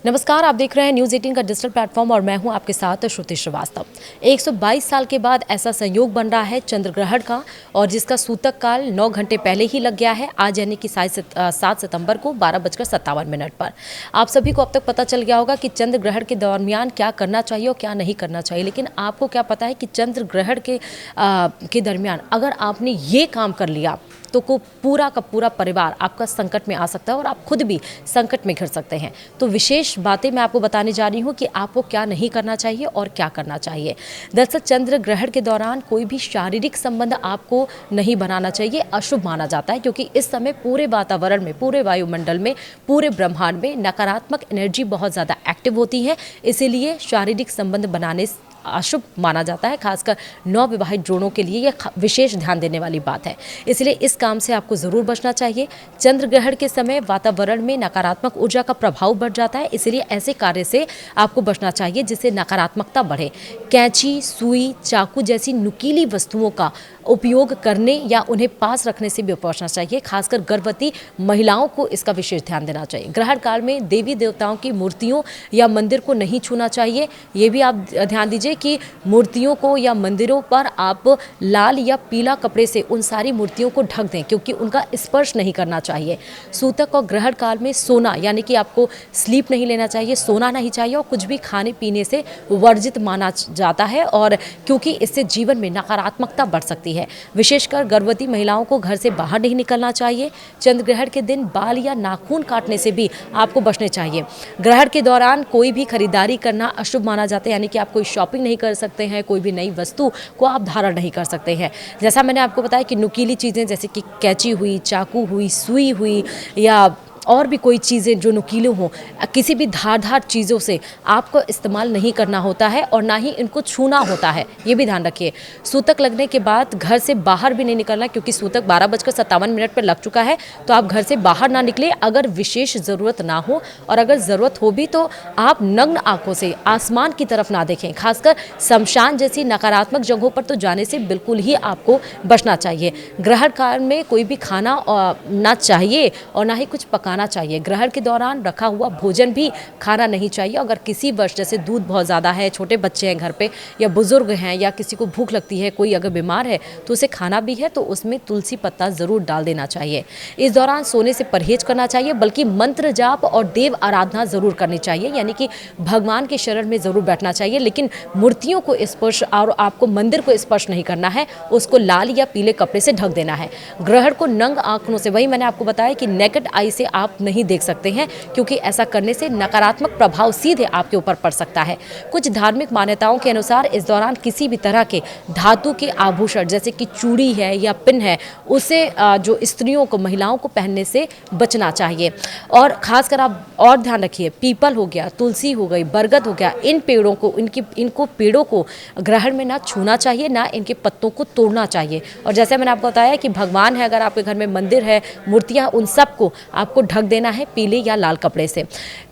नमस्कार, आप देख रहे हैं न्यूज़ 18 का डिजिटल प्लेटफॉर्म और मैं हूं आपके साथ श्रुति श्रीवास्तव। 122 साल के बाद ऐसा संयोग बन रहा है चंद्र ग्रहण का, और जिसका सूतक काल 9 घंटे पहले ही लग गया है, आज यानी कि 7 सितंबर को 12:57 पर। आप सभी को अब तक पता चल गया होगा कि चंद्र ग्रहण के दरमियान क्या करना चाहिए और क्या नहीं करना चाहिए, लेकिन आपको क्या पता है कि चंद्र ग्रहण के दरमियान अगर आपने ये काम कर लिया तो को पूरा का पूरा परिवार आपका संकट में आ सकता है और आप खुद भी संकट में घिर सकते हैं। तो विशेष बातें मैं आपको बताने जा रही हूँ कि आपको क्या नहीं करना चाहिए और क्या करना चाहिए। दरअसल चंद्र ग्रहण के दौरान कोई भी शारीरिक संबंध आपको नहीं बनाना चाहिए, अशुभ माना जाता है, क्योंकि इस समय पूरे वातावरण में, पूरे वायुमंडल में, पूरे ब्रह्मांड में नकारात्मक एनर्जी बहुत ज़्यादा एक्टिव होती है। इसीलिए शारीरिक संबंध बनाने अशुभ माना जाता है। खासकर नवविवाहित जोड़ों के लिए यह विशेष ध्यान देने वाली बात है, इसलिए इस काम से आपको ज़रूर बचना चाहिए। चंद्र ग्रहण के समय वातावरण में नकारात्मक ऊर्जा का प्रभाव बढ़ जाता है, इसलिए ऐसे कार्य से आपको बचना चाहिए जिससे नकारात्मकता बढ़े। कैंची, सुई, चाकू जैसी नुकीली वस्तुओं का उपयोग करने या उन्हें पास रखने से भी बचना चाहिए। खासकर गर्भवती महिलाओं को इसका विशेष ध्यान देना चाहिए। ग्रहण काल में देवी देवताओं की मूर्तियों या मंदिर को नहीं छूना चाहिए। ये भी आप ध्यान दीजिए कि मूर्तियों को या मंदिरों पर आप लाल या पीला कपड़े से उन सारी मूर्तियों को ढक दें, क्योंकि उनका स्पर्श नहीं करना चाहिए। सूतक और ग्रहण काल में सोना, यानी कि आपको स्लीप नहीं लेना चाहिए, सोना नहीं चाहिए, और कुछ भी खाने पीने से वर्जित माना जाता है, और क्योंकि इससे जीवन में नकारात्मकता बढ़ सकती है। विशेषकर गर्भवती महिलाओं को घर से बाहर नहीं निकलना चाहिए। चंद्र ग्रहण के दिन बाल या नाखून काटने से भी आपको बचने चाहिए। ग्रहण के दौरान कोई भी खरीदारी करना अशुभ माना जाता है, यानी कि आप कोई शॉपिंग नहीं कर सकते हैं, कोई भी नई वस्तु को आप धारण नहीं कर सकते हैं। जैसा मैंने आपको बताया कि नुकीली चीज़ें जैसे कि कैंची हुई, चाकू हुई, सुई हुई, या और भी कोई चीज़ें जो नुकीले हों, किसी भी धारदार चीज़ों से आपको इस्तेमाल नहीं करना होता है और ना ही इनको छूना होता है, ये भी ध्यान रखिए। सूतक लगने के बाद घर से बाहर भी नहीं निकलना, क्योंकि सूतक 12:57 पर लग चुका है, तो आप घर से बाहर ना निकले अगर विशेष ज़रूरत ना हो, और अगर ज़रूरत हो भी तो आप नग्न आंखों से आसमान की तरफ ना देखें। खासकर शमशान जैसी नकारात्मक जगहों पर तो जाने से बिल्कुल ही आपको बचना चाहिए। ग्रहण काल में कोई भी खाना ना चाहिए और ना ही कुछ पकाना चाहिए। ग्रहण के दौरान रखा हुआ भोजन भी खाना नहीं चाहिए। अगर किसी वर्ष जैसे दूध बहुत ज़्यादा है, छोटे बच्चे हैं घर पे, या बुजुर्ग हैं, या किसी को भूख लगती है, कोई अगर बीमार है तो उसे खाना भी है तो उसमें तुलसी पत्ता ज़रूर डाल देना चाहिए। इस दौरान सोने से परहेज करना चाहिए, बल्कि मंत्र जाप और देव आराधना ज़रूर करनी चाहिए, यानी कि भगवान के शरण में ज़रूर बैठना चाहिए। लेकिन मूर्तियों को स्पर्श और आपको मंदिर को स्पर्श नहीं करना है, उसको लाल या पीले कपड़े से ढक देना है। ग्रहण को नंग आंखों से, वही मैंने आपको बताया कि नेकेड आई से आप नहीं देख सकते हैं, क्योंकि ऐसा करने से नकारात्मक प्रभाव सीधे आपके ऊपर पड़ सकता है। कुछ धार्मिक मान्यताओं के अनुसार इस दौरान किसी भी तरह के धातु के आभूषण जैसे कि चूड़ी है या पिन है, उसे जो स्त्रियों को, महिलाओं को पहनने से बचना चाहिए। और खासकर आप और ध्यान रखिए, पीपल हो गया, तुलसी हो गई, बरगद हो गया, इन पेड़ों को, इनको पेड़ों को ग्रहण में ना छूना चाहिए, ना इनके पत्तों को तोड़ना चाहिए। और जैसे मैंने आपको बताया कि भगवान है, अगर आपके घर में मंदिर है, मूर्तियाँ, उन सबको आपको ढक देना है पीले या लाल कपड़े से।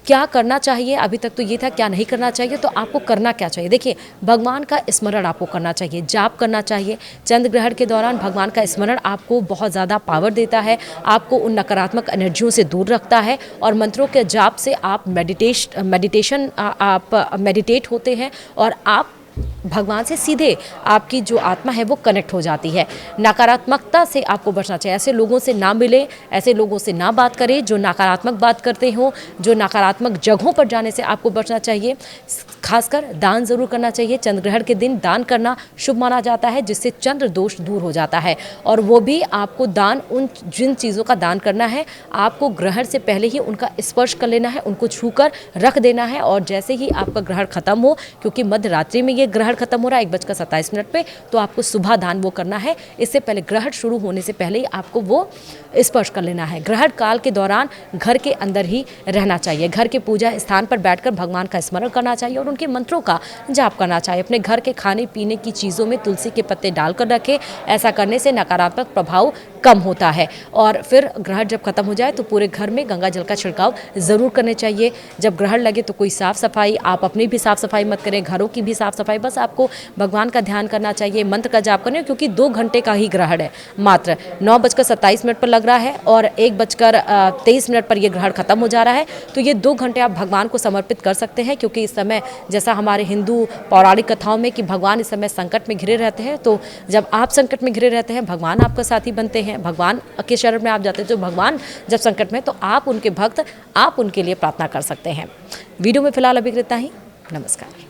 क्या करना चाहिए, अभी तक तो ये था, क्या नहीं करना चाहिए, तो आपको करना क्या चाहिए। देखिए, भगवान का स्मरण आपको करना चाहिए, जाप करना चाहिए। चंद्र ग्रहण के दौरान भगवान का स्मरण आपको बहुत ज़्यादा पावर देता है, आपको उन नकारात्मक एनर्जियों से दूर रखता है, और मंत्रों के जाप से आप मेडिटेट होते हैं और आप भगवान से सीधे, आपकी जो आत्मा है वो कनेक्ट हो जाती है। नकारात्मकता से आपको बचना चाहिए। ऐसे लोगों से ना मिले, ऐसे लोगों से ना बात करें जो नकारात्मक बात करते हो, जो नकारात्मक जगहों पर जाने से आपको बचना चाहिए। खासकर दान ज़रूर करना चाहिए। चंद्र ग्रहण के दिन दान करना शुभ माना जाता है, जिससे चंद्र दोष दूर हो जाता है। और वो भी आपको दान, उन जिन चीज़ों का दान करना है, आपको ग्रहण से पहले ही उनका स्पर्श कर लेना है, उनको छूकर रख देना है। और जैसे ही आपका ग्रहण खत्म हो, क्योंकि मध्य रात्रि में ये ग्रहण खत्म हो रहा है 1:27 पे, तो आपको सुबह दान वो करना है। इससे पहले, ग्रहण शुरू होने से पहले ही आपको वो स्पर्श कर लेना है। ग्रहण काल के दौरान घर के अंदर ही रहना चाहिए। घर के पूजा स्थान पर बैठकर भगवान का स्मरण करना चाहिए और उनके मंत्रों का जाप करना चाहिए। अपने घर के खाने पीने की चीज़ों में तुलसी के पत्ते डालकर रखें। ऐसा करने से नकारात्मक प्रभाव कम होता है। और फिर ग्रहण जब खत्म हो जाए तो पूरे घर में गंगा जल का छिड़काव ज़रूर करने चाहिए। जब ग्रहण लगे तो कोई साफ़ सफाई, आप अपनी भी साफ़ सफाई मत करें, घरों की भी साफ़ सफाई, बस खास आपको भगवान का ध्यान करना चाहिए, मंत्र का जाप करना, क्योंकि 2 घंटे का ही ग्रहण है मात्र। 9:27 पर लग रहा है और 1:23 पर यह ग्रहण खत्म हो जा रहा है। तो ये 2 घंटे आप भगवान को समर्पित कर सकते हैं, क्योंकि इस समय जैसा हमारे हिंदू पौराणिक कथाओं में कि भगवान इस समय संकट में घिरे रहते हैं, तो जब आप संकट में घिरे रहते हैं भगवान आपका साथी बनते हैं, भगवान के शरण में आप जाते हैं। तो भगवान जब संकट में, तो आप उनके भक्त, आप उनके लिए प्रार्थना कर सकते हैं। वीडियो में फिलहाल अभी इतना ही। नमस्कार।